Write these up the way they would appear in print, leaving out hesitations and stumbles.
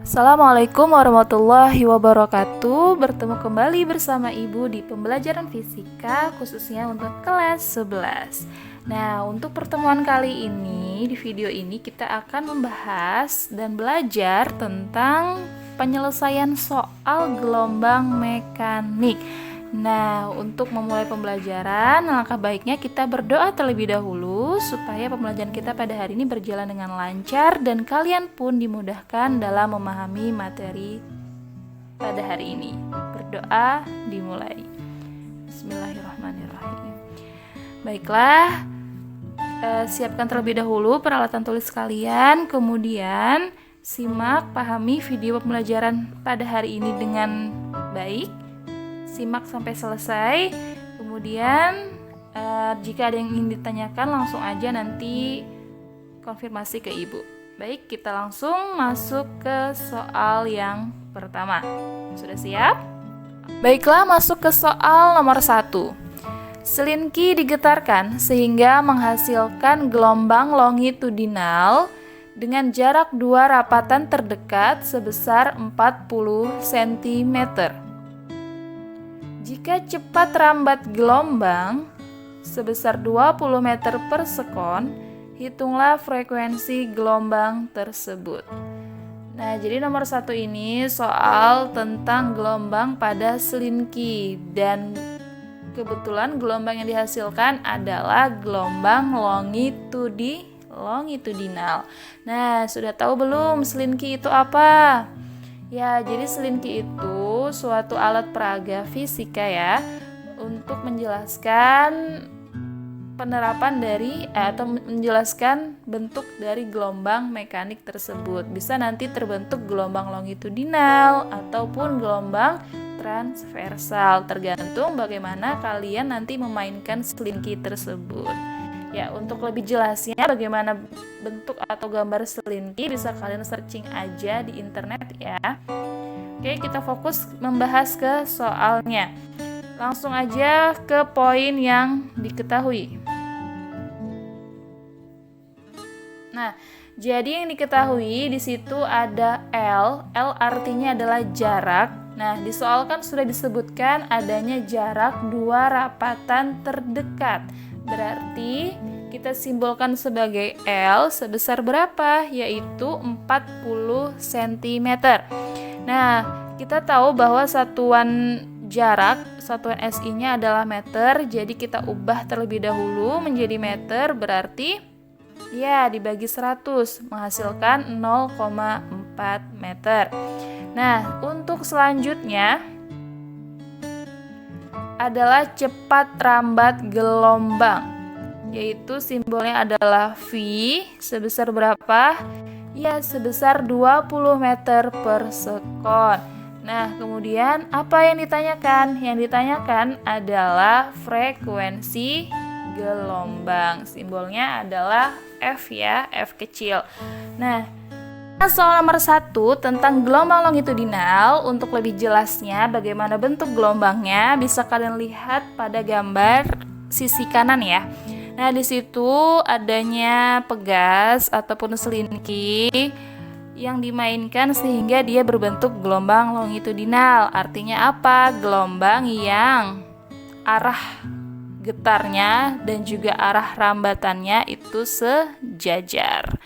Assalamualaikum warahmatullahi wabarakatuh. Bertemu kembali bersama Ibu di pembelajaran fisika khususnya untuk kelas 11. Nah, untuk pertemuan kali ini, di video ini kita akan membahas dan belajar tentang penyelesaian soal gelombang mekanik. Nah, untuk memulai pembelajaran, alangkah baiknya kita berdoa terlebih dahulu supaya pembelajaran kita pada hari ini berjalan dengan lancar dan kalian pun dimudahkan dalam memahami materi pada hari ini. Berdoa dimulai. Bismillahirrahmanirrahim. Baiklah, siapkan terlebih dahulu peralatan tulis kalian, kemudian simak, pahami video pembelajaran pada hari ini dengan baik. Simak sampai selesai. Kemudian jika ada yang ingin ditanyakan, langsung aja nanti konfirmasi ke Ibu. Baik, kita langsung masuk ke soal yang pertama. Sudah siap? Baiklah, masuk ke soal nomor 1. Selinki digetarkan sehingga menghasilkan gelombang longitudinal dengan jarak dua rapatan terdekat sebesar 40 cm. Jika cepat rambat gelombang sebesar 20 meter per sekon, hitunglah frekuensi gelombang tersebut. Nah, jadi nomor 1 ini soal tentang gelombang pada selinki, dan kebetulan gelombang yang dihasilkan adalah gelombang longitudinal. Nah, sudah tahu belum selinki itu apa? Ya, jadi selinki itu suatu alat peraga fisika ya, untuk menjelaskan penerapan dari atau menjelaskan bentuk dari gelombang mekanik tersebut. Bisa nanti terbentuk gelombang longitudinal ataupun gelombang transversal, tergantung bagaimana kalian nanti memainkan selinki tersebut. Ya, untuk lebih jelasnya bagaimana bentuk atau gambar selinki bisa kalian searching aja di internet ya. Oke, kita fokus membahas ke soalnya. Langsung aja ke poin yang diketahui. Nah, jadi yang diketahui di situ ada L. L artinya adalah jarak. Nah, di soal kan sudah disebutkan adanya jarak dua rapatan terdekat. Berarti kita simbolkan sebagai L sebesar berapa? Yaitu 40 cm. Nah, kita tahu bahwa satuan jarak, satuan SI-nya adalah meter. Jadi kita ubah terlebih dahulu menjadi meter, berarti ya dibagi 100 menghasilkan 0,4 meter. Nah, untuk selanjutnya adalah cepat rambat gelombang, yaitu simbolnya adalah V sebesar berapa? Ya, sebesar 20 meter per sekon. Nah, kemudian apa yang ditanyakan? Yang ditanyakan adalah frekuensi gelombang. Simbolnya adalah F ya, F kecil. Nah, soal nomor 1 tentang gelombang longitudinal, untuk lebih jelasnya bagaimana bentuk gelombangnya bisa kalian lihat pada gambar sisi kanan ya. Nah, di situ adanya pegas ataupun selinki yang dimainkan sehingga dia berbentuk gelombang longitudinal. Artinya apa? Gelombang yang arah getarnya dan juga arah rambatannya itu sejajar.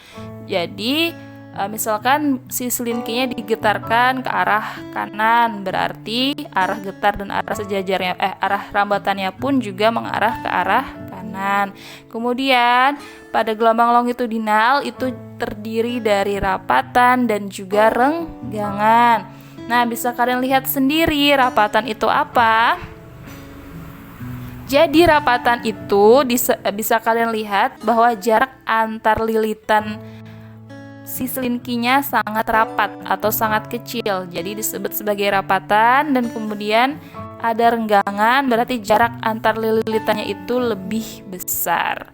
Jadi misalkan si selinkinya digetarkan ke arah kanan, berarti arah getar dan arah sejajarnya arah rambatannya pun juga mengarah ke arah kanan. Kemudian pada gelombang longitudinal itu terdiri dari rapatan dan juga renggangan. Nah, bisa kalian lihat sendiri rapatan itu apa? Jadi rapatan itu bisa kalian lihat bahwa jarak antar lilitan si selinkinya sangat rapat atau sangat kecil, jadi disebut sebagai rapatan. Dan kemudian ada renggangan, berarti jarak antar lilitannya itu lebih besar.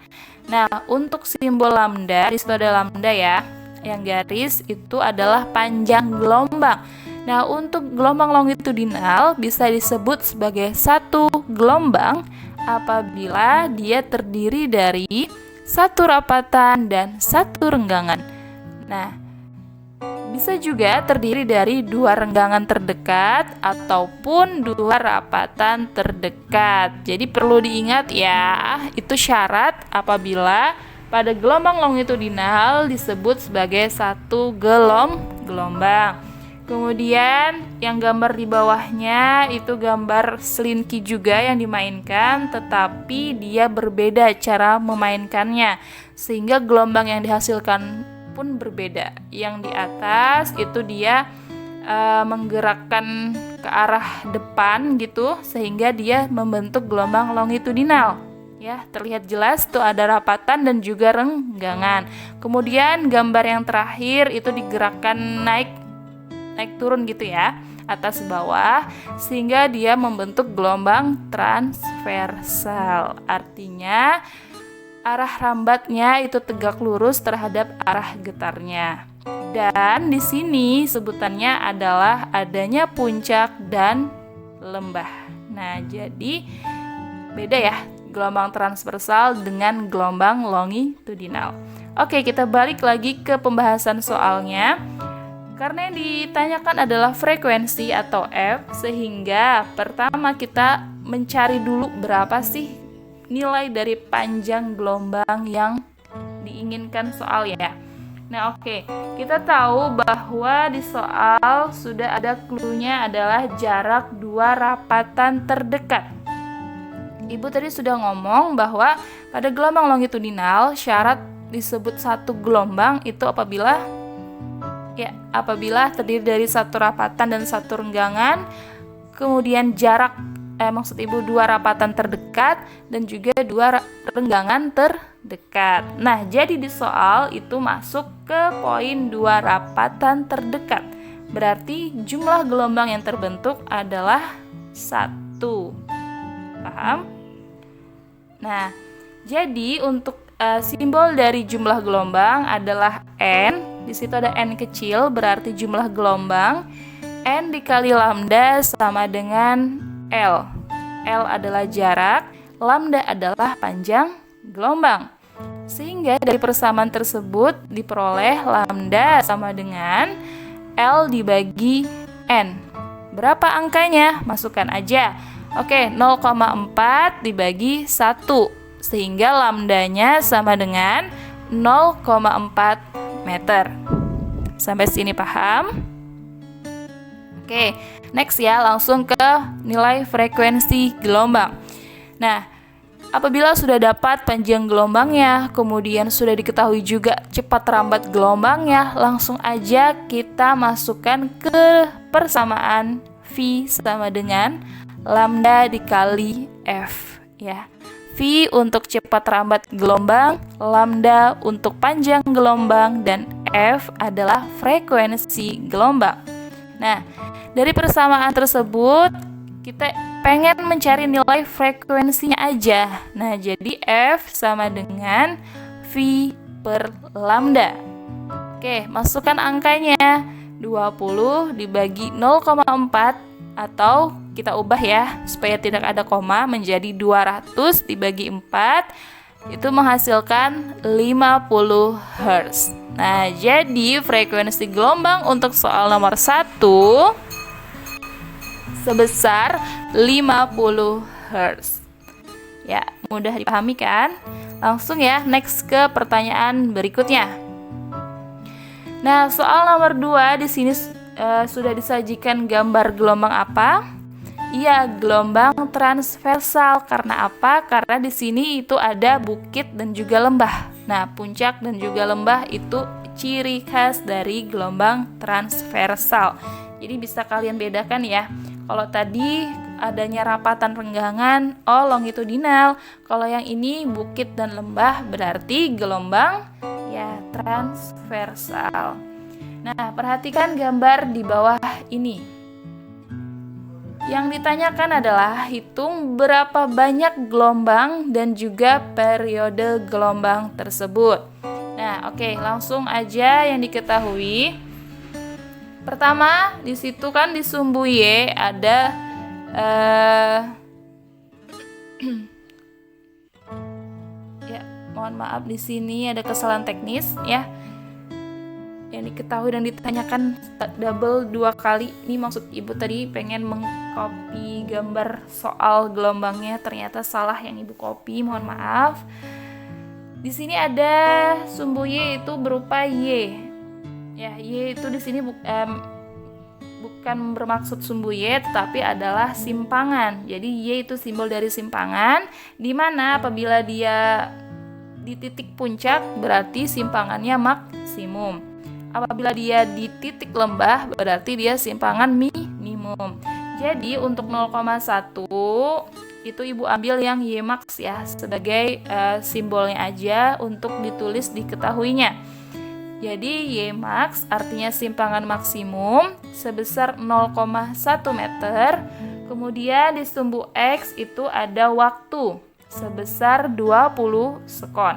Nah, untuk simbol lambda, di situ ada lambda ya, yang garis itu adalah panjang gelombang. Nah, untuk gelombang longitudinal bisa disebut sebagai satu gelombang apabila dia terdiri dari satu rapatan dan satu renggangan. Nah, Bisa juga terdiri dari dua renggangan terdekat ataupun dua rapatan terdekat. Jadi perlu diingat ya, itu syarat apabila pada gelombang longitudinal disebut sebagai satu gelombang. Kemudian yang gambar di bawahnya itu gambar selinki juga yang dimainkan, tetapi dia berbeda cara memainkannya, sehingga gelombang yang dihasilkan pun berbeda. Yang di atas itu dia menggerakkan ke arah depan gitu, sehingga dia membentuk gelombang longitudinal. Ya, terlihat jelas tuh ada rapatan dan juga renggangan. Kemudian gambar yang terakhir itu digerakkan naik turun gitu ya, atas bawah, sehingga dia membentuk gelombang transversal. Artinya arah rambatnya itu tegak lurus terhadap arah getarnya. Dan di sini sebutannya adalah adanya puncak dan lembah. Nah, jadi beda ya gelombang transversal dengan gelombang longitudinal. Oke, kita balik lagi ke pembahasan soalnya. Karena yang ditanyakan adalah frekuensi atau F, sehingga pertama kita mencari dulu berapa sih nilai dari panjang gelombang yang diinginkan soal ya. Nah oke, kita tahu bahwa di soal sudah ada clue-nya adalah jarak dua rapatan terdekat. Ibu tadi sudah ngomong bahwa pada gelombang longitudinal syarat disebut satu gelombang itu apabila terdiri dari satu rapatan dan satu renggangan, kemudian jarak maksud ibu dua rapatan terdekat dan juga dua renggangan terdekat. Nah, jadi di soal itu masuk ke poin dua rapatan terdekat. Berarti jumlah gelombang yang terbentuk adalah 1. Paham? Nah, jadi untuk simbol dari jumlah gelombang adalah N. Di situ ada N kecil, berarti jumlah gelombang. N dikali lambda sama dengan L. L adalah jarak, lambda adalah panjang gelombang. Sehingga dari persamaan tersebut diperoleh lambda sama dengan L dibagi N. Berapa angkanya? Masukkan aja. Oke, 0,4 dibagi 1. Sehingga lambdanya sama dengan 0,4 meter. Sampai sini paham? Oke, next ya, langsung ke nilai frekuensi gelombang. Nah, apabila sudah dapat panjang gelombangnya, kemudian sudah diketahui juga cepat rambat gelombangnya, langsung aja kita masukkan ke persamaan V sama dengan lambda dikali F ya. V untuk cepat rambat gelombang, lambda untuk panjang gelombang, dan F adalah frekuensi gelombang. Nah, dari persamaan tersebut kita pengen mencari nilai frekuensinya aja. Nah, jadi F sama dengan V per lambda. Oke, masukkan angkanya. 20 dibagi 0,4 atau kita ubah ya supaya tidak ada koma menjadi 200 dibagi 4 itu menghasilkan 50 Hz. Nah, jadi frekuensi gelombang untuk soal nomor 1 sebesar 50 Hz. Ya, mudah dipahami kan? Langsung ya, next ke pertanyaan berikutnya. Nah, soal nomor 2 di sini sudah disajikan gambar gelombang apa? Iya, gelombang transversal. Karena apa? Karena di sini itu ada bukit dan juga lembah. Nah, puncak dan juga lembah itu ciri khas dari gelombang transversal. Jadi bisa kalian bedakan ya. Kalau tadi adanya rapatan renggangan, longitudinal. Kalau yang ini bukit dan lembah berarti gelombang ya transversal. Nah, perhatikan gambar di bawah ini. Yang ditanyakan adalah hitung berapa banyak gelombang dan juga periode gelombang tersebut. Nah, oke, langsung aja yang diketahui. Pertama, di situ kan di sumbu Y ada ya, mohon maaf di sini ada kesalahan teknis ya. yang diketahui dan ditanyakan double 2 kali. Ini maksud ibu tadi pengen mengcopy gambar soal gelombangnya, ternyata salah yang ibu copy, mohon maaf. Di sini ada sumbu Y itu berupa Y. Ya, Y itu di sini bukan bermaksud sumbu Y, tetapi adalah simpangan. Jadi Y itu simbol dari simpangan, di mana apabila dia di titik puncak berarti simpangannya maksimum. Apabila dia di titik lembah berarti dia simpangan minimum. Jadi untuk 0,1 itu ibu ambil yang Y max ya sebagai simbolnya aja untuk ditulis diketahuinya. Jadi Y max artinya simpangan maksimum sebesar 0,1 meter. Kemudian di sumbu X itu ada waktu sebesar 20 sekon.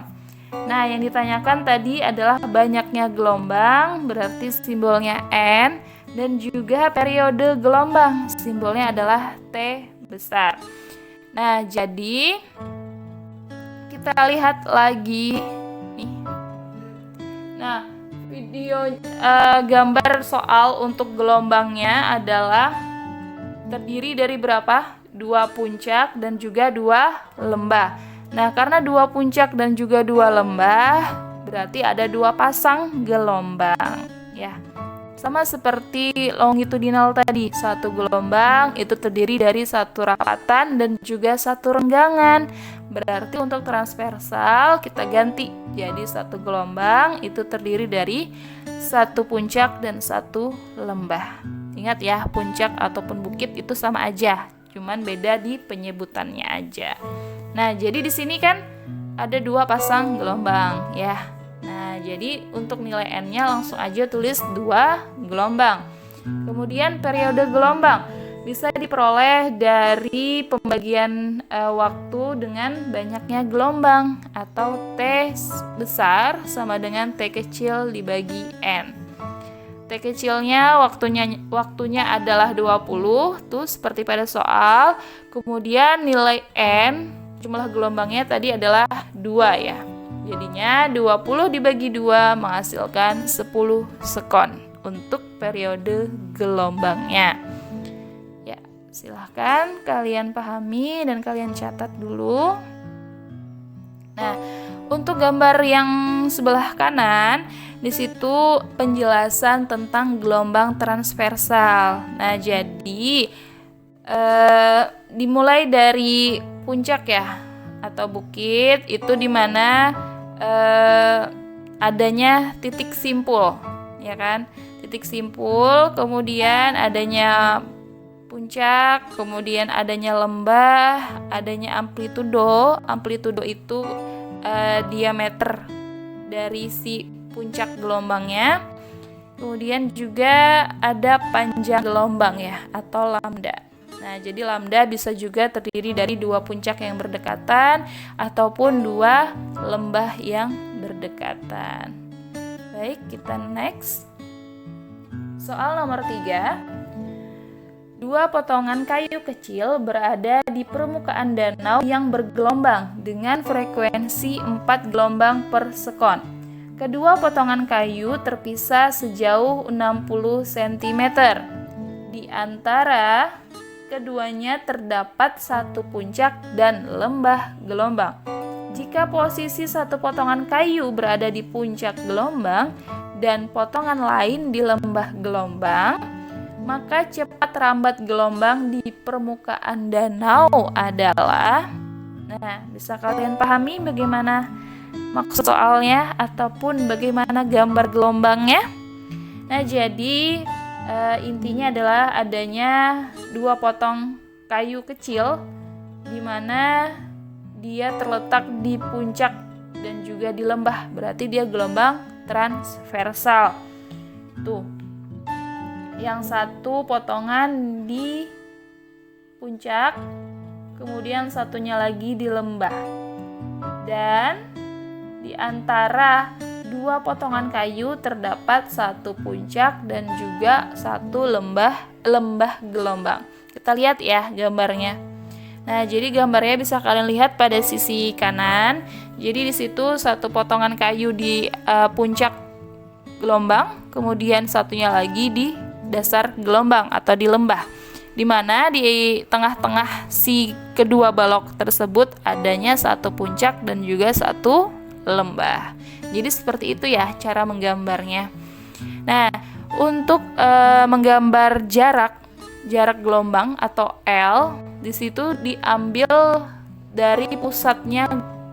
Nah, yang ditanyakan tadi adalah banyaknya gelombang, berarti simbolnya N, dan juga periode gelombang, simbolnya adalah T besar. Nah, jadi kita lihat lagi nih. Nah, video gambar soal untuk gelombangnya adalah terdiri dari berapa? 2 puncak dan juga 2 lembah. Nah, karena 2 puncak dan juga 2 lembah, berarti ada 2 pasang gelombang, ya. Sama seperti longitudinal tadi, 1 gelombang itu terdiri dari 1 rapatan dan juga 1 renggangan. Berarti untuk transversal kita ganti, jadi 1 gelombang itu terdiri dari 1 puncak dan 1 lembah. Ingat ya, puncak ataupun bukit itu sama aja, cuman beda di penyebutannya aja. Nah, jadi di sini kan ada 2 pasang gelombang ya. Nah, jadi untuk nilai N-nya langsung aja tulis 2 gelombang. Kemudian periode gelombang bisa diperoleh dari pembagian waktu dengan banyaknya gelombang atau T besar sama dengan T kecil dibagi N. T kecilnya waktunya adalah 20 tuh seperti pada soal. Kemudian nilai N jumlah gelombangnya tadi adalah 2 ya. Jadinya 20 dibagi 2 menghasilkan 10 sekon untuk periode gelombangnya. Ya, silahkan kalian pahami dan kalian catat dulu. Nah, untuk gambar yang sebelah kanan, di situ penjelasan tentang gelombang transversal. Nah, jadi dimulai dari puncak ya atau bukit itu dimana adanya titik simpul, ya kan? Titik simpul, kemudian adanya puncak, kemudian adanya lembah, adanya amplitudo. Amplitudo itu diameter dari si puncak gelombangnya. Kemudian juga ada panjang gelombang ya atau lambda. Nah, jadi lambda bisa juga terdiri dari 2 puncak yang berdekatan ataupun 2 lembah yang berdekatan. Baik, kita next. Soal nomor 3. 2 potongan kayu kecil berada di permukaan danau yang bergelombang dengan frekuensi 4 gelombang per sekon. Kedua potongan kayu terpisah sejauh 60 cm. Di antara keduanya terdapat 1 puncak dan lembah gelombang. Jika posisi 1 potongan kayu berada di puncak gelombang dan potongan lain di lembah gelombang, maka cepat rambat gelombang di permukaan danau adalah. Nah, bisa kalian pahami bagaimana maksud soalnya ataupun bagaimana gambar gelombangnya? Nah, jadi intinya adalah adanya 2 potong kayu kecil di mana dia terletak di puncak dan juga di lembah. Berarti dia gelombang transversal. Tuh. Yang satu potongan di puncak, kemudian satunya lagi di lembah. Dan di antara 2 potongan kayu terdapat 1 puncak dan juga 1 lembah gelombang. Kita lihat ya gambarnya. Nah, jadi gambarnya bisa kalian lihat pada sisi kanan. Jadi di situ 1 potongan kayu di puncak gelombang, kemudian satunya lagi di dasar gelombang atau di lembah, di mana di tengah-tengah si kedua balok tersebut adanya satu puncak dan juga satu lembah. Jadi seperti itu ya cara menggambarnya. Nah, untuk menggambar jarak gelombang atau L, di situ diambil dari pusatnya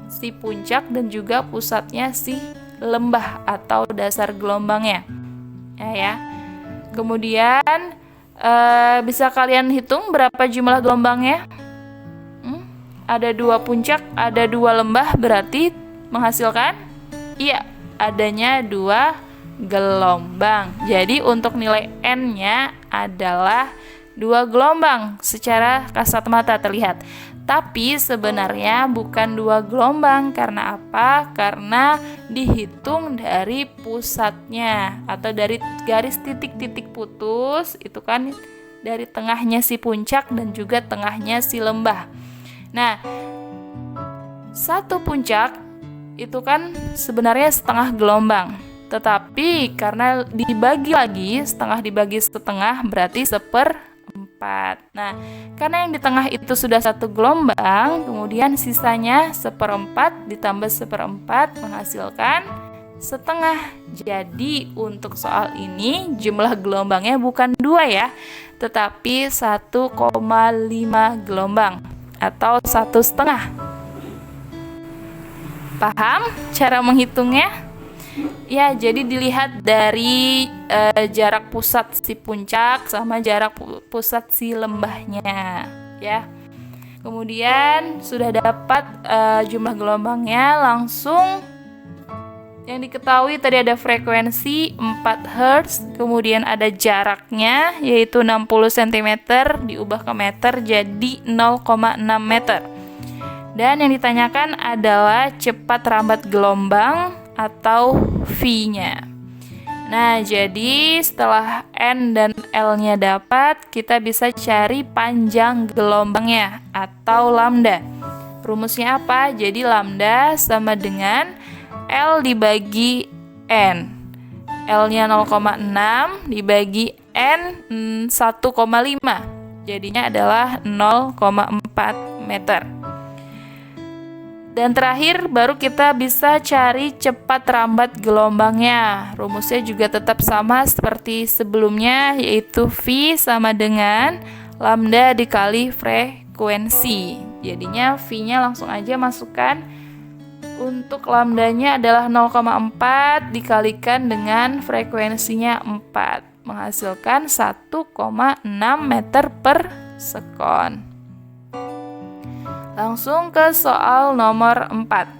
si puncak dan juga pusatnya si lembah atau dasar gelombangnya. Ya. Kemudian bisa kalian hitung berapa jumlah gelombangnya? Ada 2 puncak, ada 2 lembah, berarti menghasilkan? Iya, adanya 2 gelombang. Jadi untuk nilai N-nya adalah 2 gelombang secara kasat mata terlihat. Tapi sebenarnya bukan 2 gelombang. Karena apa? Karena dihitung dari pusatnya atau dari garis titik-titik putus, itu kan dari tengahnya si puncak dan juga tengahnya si lembah. Nah, satu puncak itu kan sebenarnya setengah gelombang. Tetapi karena dibagi lagi, setengah dibagi setengah berarti 1/4. Nah, karena yang di tengah itu sudah 1 gelombang, kemudian sisanya 1/4 ditambah 1/4 menghasilkan setengah. Jadi untuk soal ini jumlah gelombangnya bukan 2 ya, tetapi 1,5 gelombang atau 1/2. Paham cara menghitungnya? Ya, jadi dilihat dari jarak pusat si puncak sama jarak pusat si lembahnya, ya. Kemudian sudah dapat jumlah gelombangnya, langsung yang diketahui tadi ada frekuensi 4 Hz, kemudian ada jaraknya yaitu 60 cm diubah ke meter jadi 0,6 meter. Dan yang ditanyakan adalah cepat rambat gelombang atau V-nya. Nah, jadi setelah N dan L-nya dapat, kita bisa cari panjang gelombangnya atau lambda. Rumusnya apa? Jadi lambda sama dengan L dibagi N. L-nya 0,6 dibagi N 1,5. Jadinya adalah 0,4 meter. Dan terakhir baru kita bisa cari cepat rambat gelombangnya. Rumusnya juga tetap sama seperti sebelumnya, yaitu V sama dengan lambda dikali frekuensi. Jadinya V-nya langsung aja masukkan. Untuk lambdanya adalah 0,4 dikalikan dengan frekuensinya 4, menghasilkan 1,6 meter per sekon. Langsung ke soal nomor 4.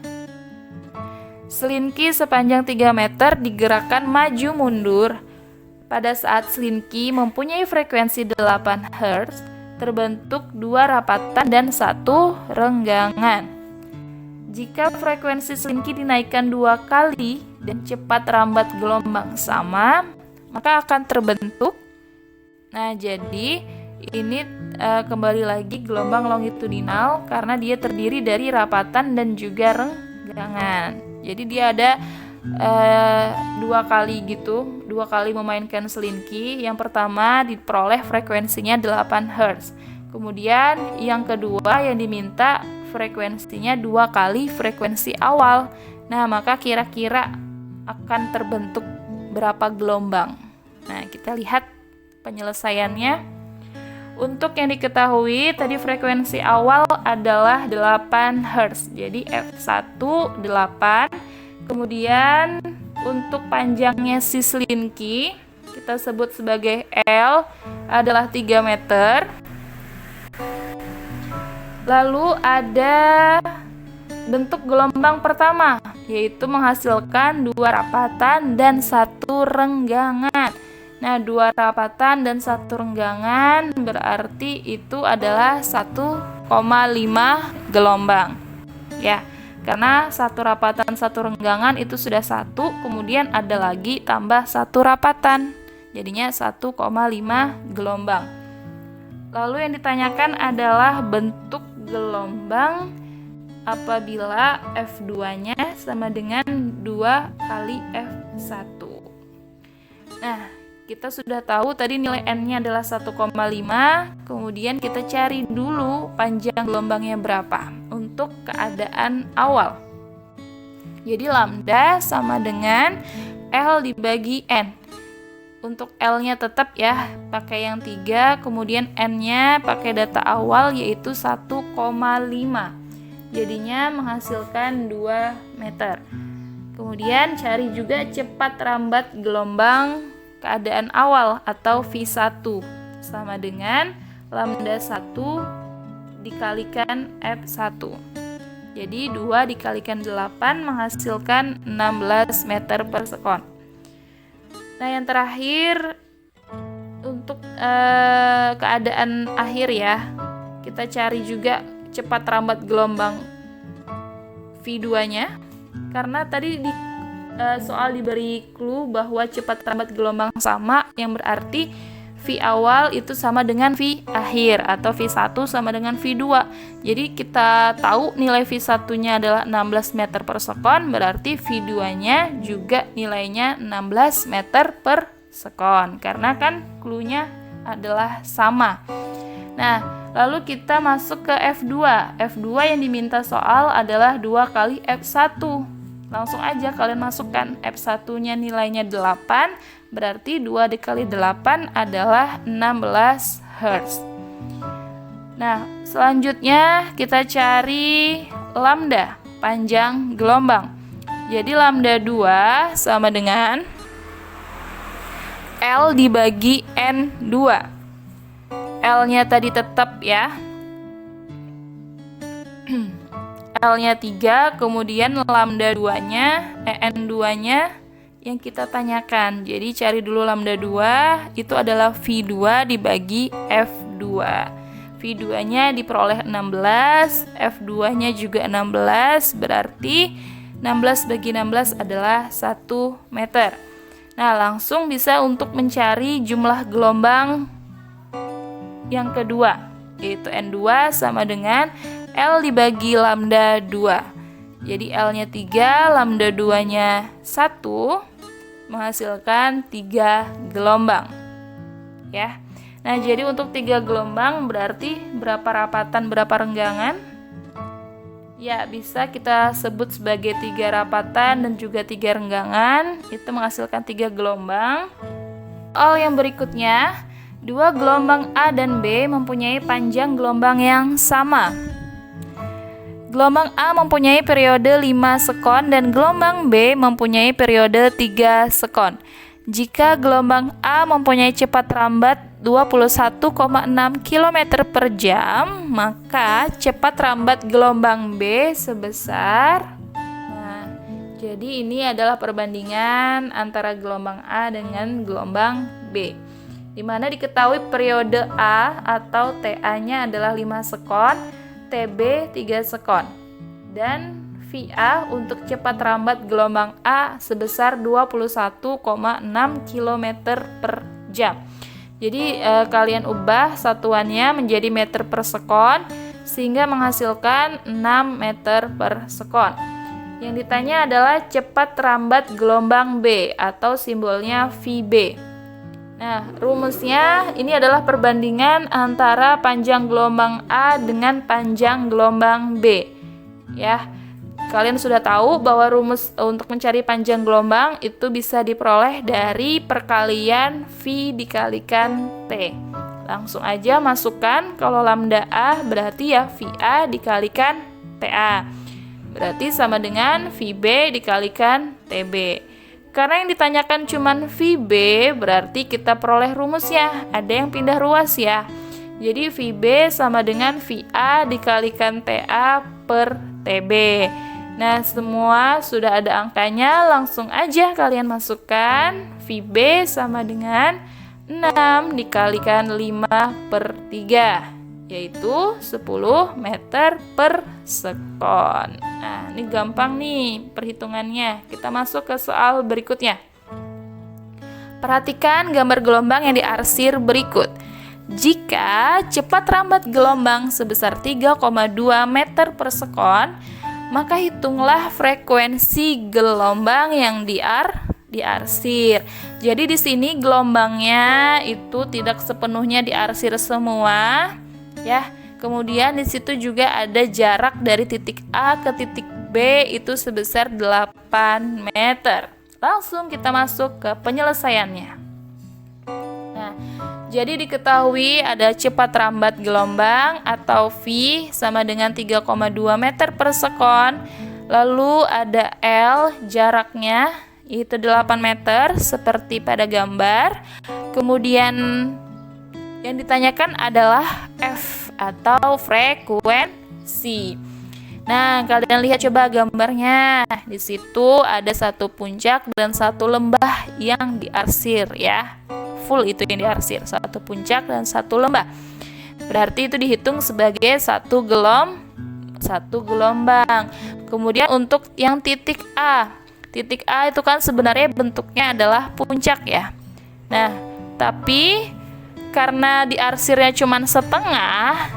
Selinki sepanjang 3 meter digerakkan maju mundur. Pada saat selinki mempunyai frekuensi 8 Hz, terbentuk 2 rapatan dan 1 renggangan. Jika frekuensi selinki dinaikkan 2 kali dan cepat rambat gelombang sama, maka akan terbentuk. Nah, jadi ini kembali lagi gelombang longitudinal karena dia terdiri dari rapatan dan juga renggangan. Jadi dia ada 2 kali gitu, 2 kali memainkan selinki. Yang pertama diperoleh frekuensinya 8 Hz. Kemudian yang kedua yang diminta frekuensinya 2 kali frekuensi awal. Nah, maka kira-kira akan terbentuk berapa gelombang? Nah, kita lihat penyelesaiannya. Untuk yang diketahui tadi frekuensi awal adalah 8 Hz. Jadi F1 8. Kemudian untuk panjangnya si selinki kita sebut sebagai L adalah 3 meter. Lalu ada bentuk gelombang pertama, yaitu menghasilkan 2 rapatan dan 1 renggangan. Nah, 2 rapatan dan 1 renggangan berarti itu adalah 1,5 gelombang. Ya, karena 1 rapatan 1 renggangan itu sudah 1, kemudian ada lagi tambah 1 rapatan. Jadinya 1,5 gelombang. Lalu yang ditanyakan adalah bentuk gelombang apabila F2-nya sama dengan 2 kali F1. Nah, kita sudah tahu tadi nilai N-nya adalah 1,5, kemudian kita cari dulu panjang gelombangnya berapa untuk keadaan awal. Jadi lambda sama dengan L dibagi N. Untuk L-nya tetap ya, pakai yang 3, kemudian N-nya pakai data awal yaitu 1,5. Jadinya menghasilkan 2 meter. Kemudian cari juga cepat rambat gelombang keadaan awal atau V1 sama dengan lambda 1 dikalikan F1. Jadi 2 dikalikan 8 menghasilkan 16 meter per sekon. Nah, yang terakhir untuk keadaan akhir ya, kita cari juga cepat rambat gelombang V2-nya. Karena tadi di soal diberi clue bahwa cepat rambat gelombang sama, yang berarti V awal itu sama dengan V akhir atau V1 sama dengan V2. Jadi kita tahu nilai V1-nya adalah 16 meter per sekon, berarti V2-nya juga nilainya 16 meter per sekon. Karena kan clue-nya adalah sama. Nah, lalu kita masuk ke F2. F2 yang diminta soal adalah 2 kali F1. Langsung aja kalian masukkan F1-nya nilainya 8, berarti 2 dikali 8 adalah 16 Hz. Nah, selanjutnya kita cari lambda, panjang gelombang. Jadi lambda 2 sama dengan L dibagi N2. L-nya tadi tetap ya. L-nya 3, kemudian lambda 2-nya, N2-nya yang kita tanyakan. Jadi cari dulu lambda 2, itu adalah V2 dibagi F2. V2-nya diperoleh 16, F2-nya juga 16, berarti 16 bagi 16 adalah 1 meter. Nah, langsung bisa untuk mencari jumlah gelombang yang kedua, yaitu N2 sama dengan L dibagi lambda 2. Jadi L-nya 3, lambda 2-nya 1, menghasilkan 3 gelombang. Ya. Nah, jadi untuk 3 gelombang berarti berapa rapatan, berapa renggangan? Ya, bisa kita sebut sebagai 3 rapatan dan juga 3 renggangan. Itu menghasilkan 3 gelombang. Soal yang berikutnya, 2 gelombang A dan B mempunyai panjang gelombang yang sama. Gelombang A mempunyai periode 5 sekon dan gelombang B mempunyai periode 3 sekon. Jika gelombang A mempunyai cepat rambat 21,6 km per jam, maka cepat rambat gelombang B sebesar. Nah, jadi ini adalah perbandingan antara gelombang A dengan gelombang B. Di mana diketahui periode A atau TA-nya adalah 5 sekon, TB 3 sekon, dan VA untuk cepat rambat gelombang A sebesar 21,6 km per jam. Jadi kalian ubah satuannya menjadi meter per sekon sehingga menghasilkan 6 meter per sekon. Yang ditanya adalah cepat rambat gelombang B atau simbolnya VB. Nah, rumusnya ini adalah perbandingan antara panjang gelombang A dengan panjang gelombang B. Ya, kalian sudah tahu bahwa rumus untuk mencari panjang gelombang itu bisa diperoleh dari perkalian V dikalikan T. Langsung aja masukkan, kalau lambda A berarti ya VA dikalikan TA. Berarti sama dengan VB dikalikan TB. Karena yang ditanyakan cuman VB, berarti kita peroleh rumusnya. Ada yang pindah ruas ya. Jadi VB sama dengan VA dikalikan TA per TB. Nah, semua sudah ada angkanya, langsung aja kalian masukkan. VB sama dengan 6 dikalikan 5 per 3, yaitu 10 meter per sekon. Nah, ini gampang nih perhitungannya. Kita masuk ke soal berikutnya. Perhatikan gambar gelombang yang diarsir berikut. Jika cepat rambat gelombang sebesar 3,2 meter per sekon, maka hitunglah frekuensi gelombang yang diarsir. Jadi di sini gelombangnya itu tidak sepenuhnya diarsir semua, ya. Kemudian di situ juga ada jarak dari titik A ke titik B itu sebesar 8 meter. Langsung kita masuk ke penyelesaiannya. Nah, jadi diketahui ada cepat rambat gelombang atau V sama dengan 3,2 meter per sekon. Lalu ada L, jaraknya itu 8 meter seperti pada gambar. Kemudian yang ditanyakan adalah F atau frekuensi. Nah, kalian lihat coba gambarnya. Di situ ada satu puncak dan satu lembah yang diarsir, ya. Full itu yang diarsir, satu puncak dan satu lembah. Berarti itu dihitung sebagai satu gelombang. Kemudian untuk yang titik A itu kan sebenarnya bentuknya adalah puncak, ya. Nah, tapi karena diarsirnya cuma setengah,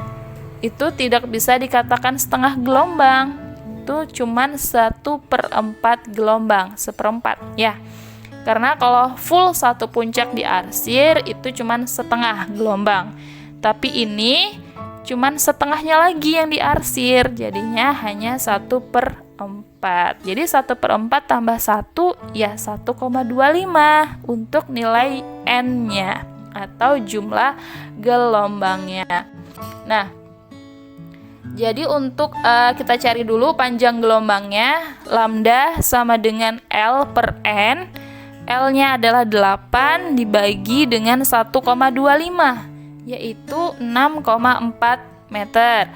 itu tidak bisa dikatakan setengah gelombang. Itu cuma 1/4 gelombang, 1/4, ya. Karena kalau full satu puncak diarsir itu cuma setengah gelombang. Tapi ini cuma setengahnya lagi yang diarsir, jadinya hanya 1/4. Jadi 1/4 tambah 1 ya 1,25 untuk nilai N-nya atau jumlah gelombangnya. Nah, jadi untuk kita cari dulu panjang gelombangnya. Lambda sama dengan L per N. L-nya adalah 8 dibagi dengan 1,25, yaitu 6,4 meter.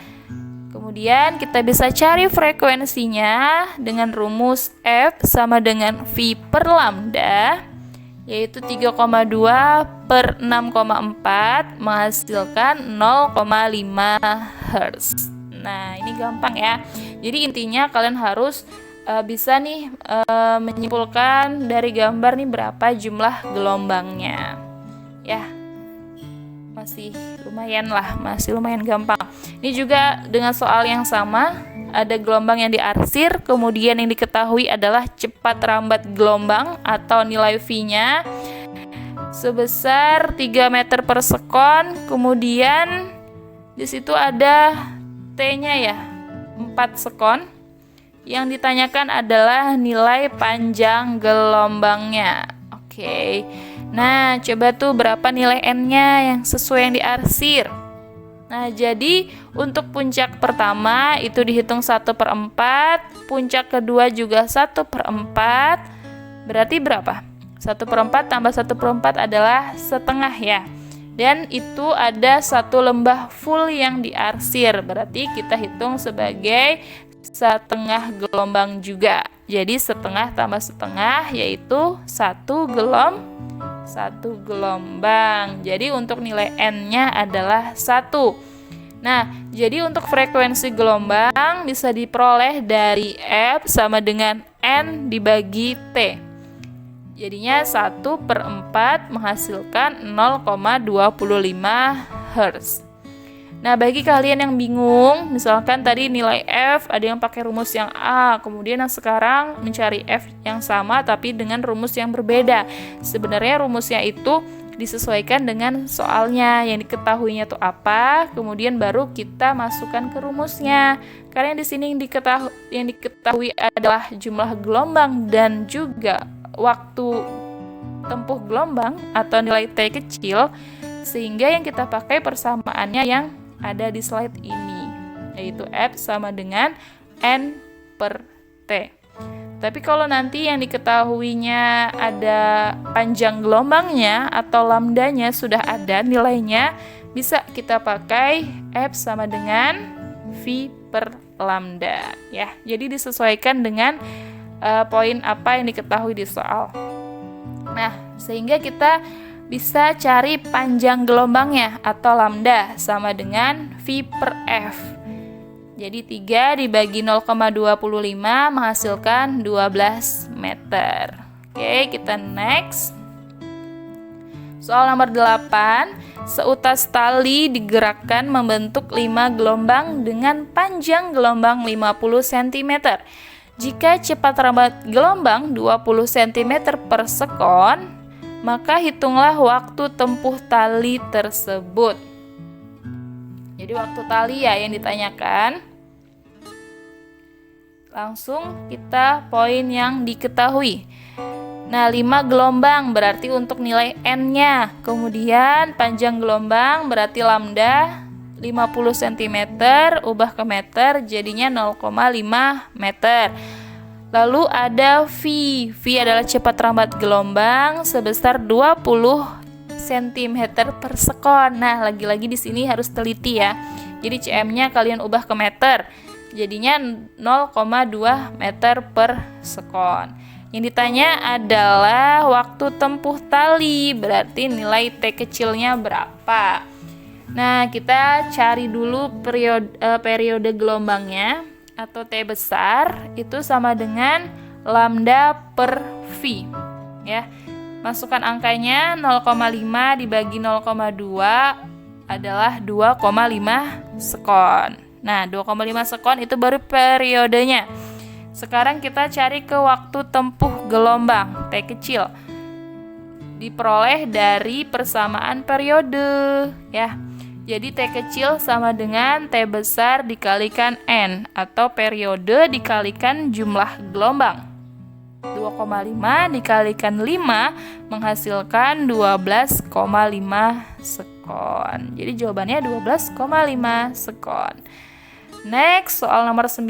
Kemudian kita bisa cari frekuensinya dengan rumus F sama dengan V per lambda, yaitu 3,2 per 6,4 menghasilkan 0,5 Hz. Nah, ini gampang ya. Jadi intinya kalian harus bisa nih menyimpulkan dari gambar nih berapa jumlah gelombangnya. Ya, masih lumayan gampang. Ini juga dengan soal yang sama, ada gelombang yang diarsir, kemudian yang diketahui adalah cepat rambat gelombang atau nilai V-nya sebesar 3 meter per sekon. Kemudian di situ ada T-nya ya, 4 sekon. Yang ditanyakan adalah nilai panjang gelombangnya. Oke. Nah, coba tuh berapa nilai N-nya yang sesuai yang diarsir. Nah, jadi untuk puncak pertama itu dihitung 1/4, puncak kedua juga 1/4. Berarti berapa? 1/4 tambah 1/4 adalah setengah ya. Dan itu ada satu lembah full yang diarsir. Berarti kita hitung sebagai setengah gelombang juga. Jadi setengah tambah setengah yaitu satu gelombang. Jadi untuk nilai N-nya adalah 1. Nah, jadi untuk frekuensi gelombang bisa diperoleh dari F sama dengan N dibagi T. Jadinya 1/4 menghasilkan 0,25 Hz. Nah, bagi kalian yang bingung, misalkan tadi nilai F ada yang pakai rumus yang A, kemudian yang sekarang mencari F yang sama tapi dengan rumus yang berbeda. Sebenarnya rumusnya itu disesuaikan dengan soalnya, yang diketahuinya itu apa, kemudian baru kita masukkan ke rumusnya. Karena di sini yang diketahui adalah jumlah gelombang dan juga waktu tempuh gelombang atau nilai T kecil, sehingga yang kita pakai persamaannya yang ada di slide ini, yaitu F sama dengan N per T. Tapi kalau nanti yang diketahuinya ada panjang gelombangnya atau lambdanya sudah ada nilainya, bisa kita pakai F sama dengan V per lambda ya. Jadi disesuaikan dengan poin apa yang diketahui di soal. Nah, sehingga kita bisa cari panjang gelombangnya atau lambda sama dengan V per F. Jadi 3 dibagi 0,25 menghasilkan 12 meter. Oke, kita next. Soal nomor 8. Seutas tali digerakkan membentuk 5 gelombang dengan panjang gelombang 50 cm. Jika cepat rambat gelombang 20 cm per sekon, maka hitunglah waktu tempuh tali tersebut. Jadi waktu tali ya yang ditanyakan. Langsung kita poin yang diketahui. Nah, 5 gelombang berarti untuk nilai N-nya. Kemudian panjang gelombang berarti lambda 50 cm, ubah ke meter jadinya 0,5 meter. Lalu ada V. V adalah cepat rambat gelombang sebesar 20 cm per sekon. Nah, lagi-lagi di sini harus teliti ya. Jadi cm-nya kalian ubah ke meter. Jadinya 0,2 meter per sekon. Yang ditanya adalah waktu tempuh tali, berarti nilai T kecilnya berapa. Nah, kita cari dulu periode gelombangnya atau T besar itu sama dengan lambda per V ya. Masukkan angkanya 0,5 dibagi 0,2 adalah 2,5 sekon. Nah, 2,5 sekon itu baru periodenya. Sekarang kita cari ke waktu tempuh gelombang T kecil. Diperoleh dari persamaan periode ya. Jadi T kecil sama dengan T besar dikalikan N atau periode dikalikan jumlah gelombang. 2,5 dikalikan 5 menghasilkan 12,5 sekon. Jadi jawabannya 12,5 sekon. Next, soal nomor 9.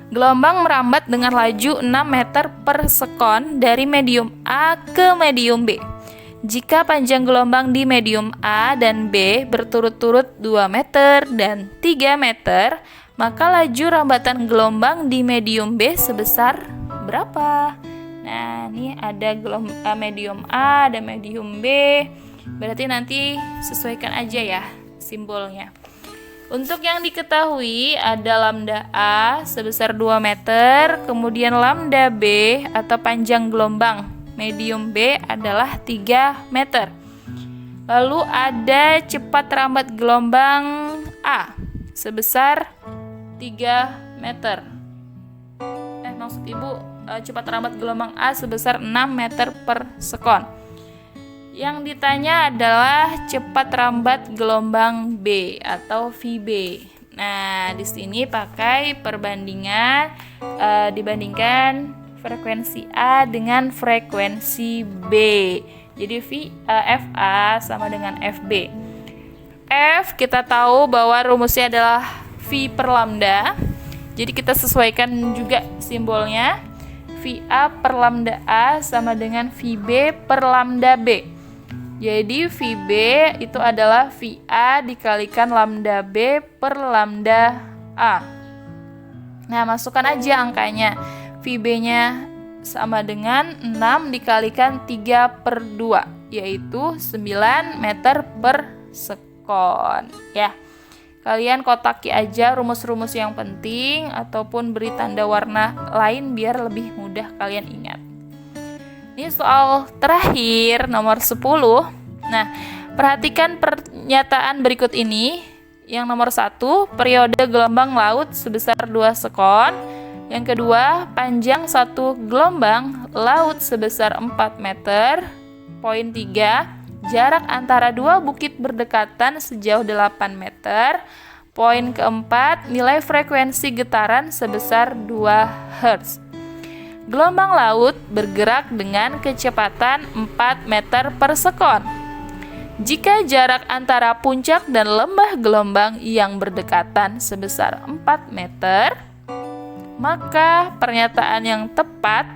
Gelombang merambat dengan laju 6 meter per sekon dari medium A ke medium B. Jika panjang gelombang di medium A dan B berturut-turut 2 meter dan 3 meter, maka laju rambatan gelombang di medium B sebesar berapa? Nah, ini ada medium A dan medium B. Berarti nanti sesuaikan aja ya simbolnya. Untuk yang diketahui ada lambda A sebesar 2 meter, kemudian lambda B atau panjang gelombang medium B adalah 3 meter. Lalu ada cepat rambat gelombang A sebesar 3 meter. Maksud Ibu cepat rambat gelombang A sebesar 6 meter per sekon. Yang ditanya adalah cepat rambat gelombang B atau VB. Nah, di sini pakai perbandingan dibandingkan frekuensi A dengan frekuensi B. Jadi FA sama dengan FB. F kita tahu bahwa rumusnya adalah V per lambda. Jadi kita sesuaikan juga simbolnya. VA per lambda A sama dengan VB per lambda B. Jadi VB itu adalah VA dikalikan lambda B per lambda A. Nah, masukkan aja angkanya. VB-nya sama dengan 6 dikalikan 3 per 2, yaitu 9 meter per sekon. Ya, kalian kotaki aja rumus-rumus yang penting ataupun beri tanda warna lain biar lebih mudah kalian ingat. Ini soal terakhir nomor 10. Nah, perhatikan pernyataan berikut ini. Yang nomor 1, periode gelombang laut sebesar 2 sekon. Yang kedua, panjang satu gelombang laut sebesar 4 meter. Poin 3, jarak antara dua bukit berdekatan sejauh 8 meter. Poin keempat, nilai frekuensi getaran sebesar 2 Hz. Gelombang laut bergerak dengan kecepatan 4 meter per sekon. Jika jarak antara puncak dan lembah gelombang yang berdekatan sebesar 4 meter, maka pernyataan yang tepat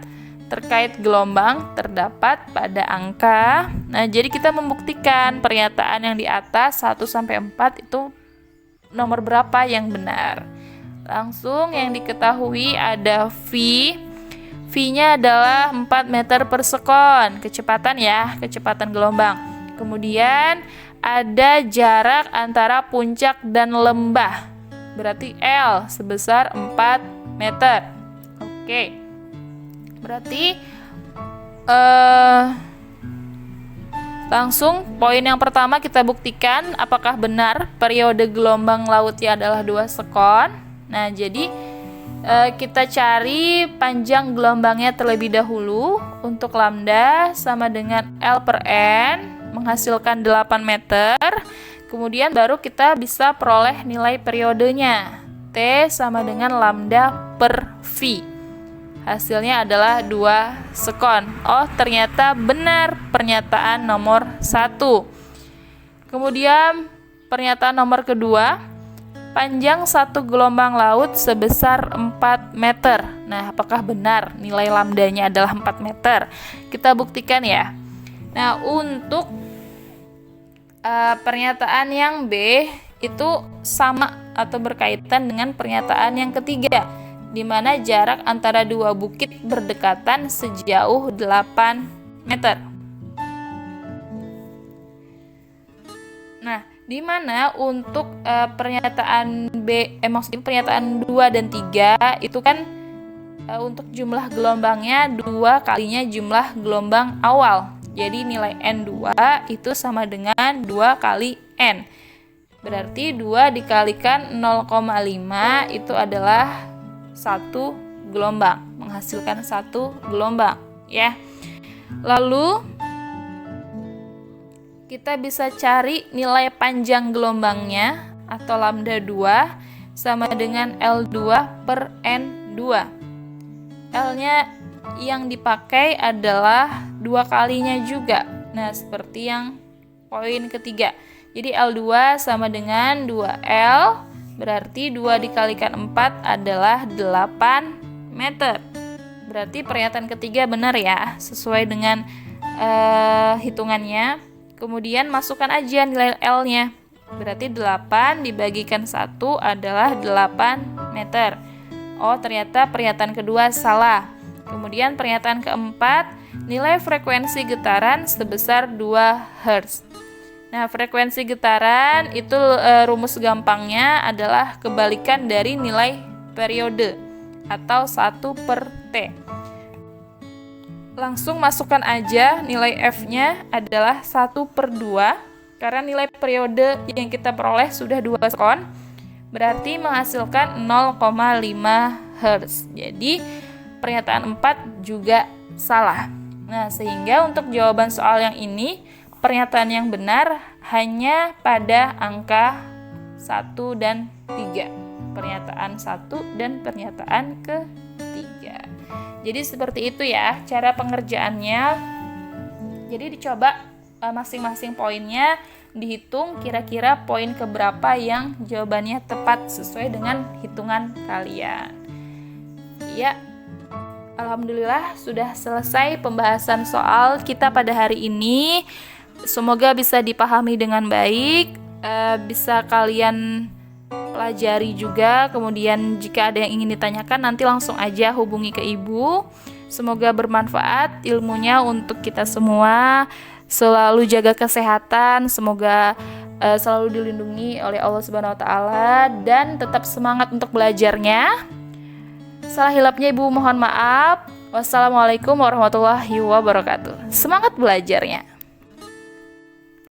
terkait gelombang terdapat pada angka. Nah, jadi kita membuktikan pernyataan yang di atas 1-4 itu nomor berapa yang benar. Langsung yang diketahui ada V. V-nya adalah 4 meter per sekon, kecepatan ya, kecepatan gelombang. Kemudian ada jarak antara puncak dan lembah, berarti L sebesar 4 meter. Oke, berarti langsung poin yang pertama kita buktikan apakah benar periode gelombang lautnya adalah 2 sekon. Nah, jadi Kita cari panjang gelombangnya terlebih dahulu. Untuk lambda sama dengan L per N, menghasilkan 8 meter. Kemudian baru kita bisa peroleh nilai periodenya. T sama dengan lambda per V. Hasilnya adalah 2 sekon. Oh, ternyata benar pernyataan nomor 1. Kemudian pernyataan nomor kedua, panjang satu gelombang laut sebesar 4 meter. Nah, apakah benar nilai lambdanya adalah 4 meter? Kita buktikan ya. Nah, untuk pernyataan yang B itu sama atau berkaitan dengan pernyataan yang ketiga, di mana jarak antara dua bukit berdekatan sejauh 8 meter. Nah, di mana untuk pernyataan maksudnya pernyataan 2 dan 3 itu kan untuk jumlah gelombangnya 2 kalinya jumlah gelombang awal. Jadi nilai N2 itu sama dengan 2 kali N. Berarti 2 dikalikan 0,5 itu adalah 1 gelombang, menghasilkan 1 gelombang ya. Lalu kita bisa cari nilai panjang gelombangnya atau lambda 2 sama dengan L2 per N2. L-nya yang dipakai adalah 2 kalinya juga. Nah, seperti yang poin ketiga. Jadi L2 sama dengan 2L, berarti 2 dikalikan 4 adalah 8 meter. Berarti pernyataan ketiga benar ya, sesuai dengan hitungannya. Kemudian masukkan aja nilai L-nya. Berarti 8 dibagikan 1 adalah 8 meter. Oh, ternyata pernyataan kedua salah. Kemudian pernyataan keempat, nilai frekuensi getaran sebesar 2 Hz. Nah, frekuensi getaran itu rumus gampangnya adalah kebalikan dari nilai periode atau 1 per T. Langsung masukkan aja nilai F-nya adalah 1 per 2, karena nilai periode yang kita peroleh sudah 2 sekon, berarti menghasilkan 0,5 Hz. Jadi pernyataan 4 juga salah. Nah, sehingga untuk jawaban soal yang ini, pernyataan yang benar hanya pada angka 1 dan 3. Pernyataan 1 dan pernyataan ketiga. Jadi seperti itu ya cara pengerjaannya. Jadi dicoba masing-masing poinnya, dihitung kira-kira poin keberapa yang jawabannya tepat sesuai dengan hitungan kalian. Ya, alhamdulillah sudah selesai pembahasan soal kita pada hari ini. Semoga bisa dipahami dengan baik, bisa kalian pelajari juga. Kemudian jika ada yang ingin ditanyakan, nanti langsung aja hubungi ke ibu. Semoga bermanfaat ilmunya untuk kita semua. Selalu jaga kesehatan, semoga selalu dilindungi oleh Allah Subhanahu wa taala dan tetap semangat untuk belajarnya. Salah hilapnya ibu mohon maaf. Wassalamualaikum warahmatullahi wabarakatuh. Semangat belajarnya.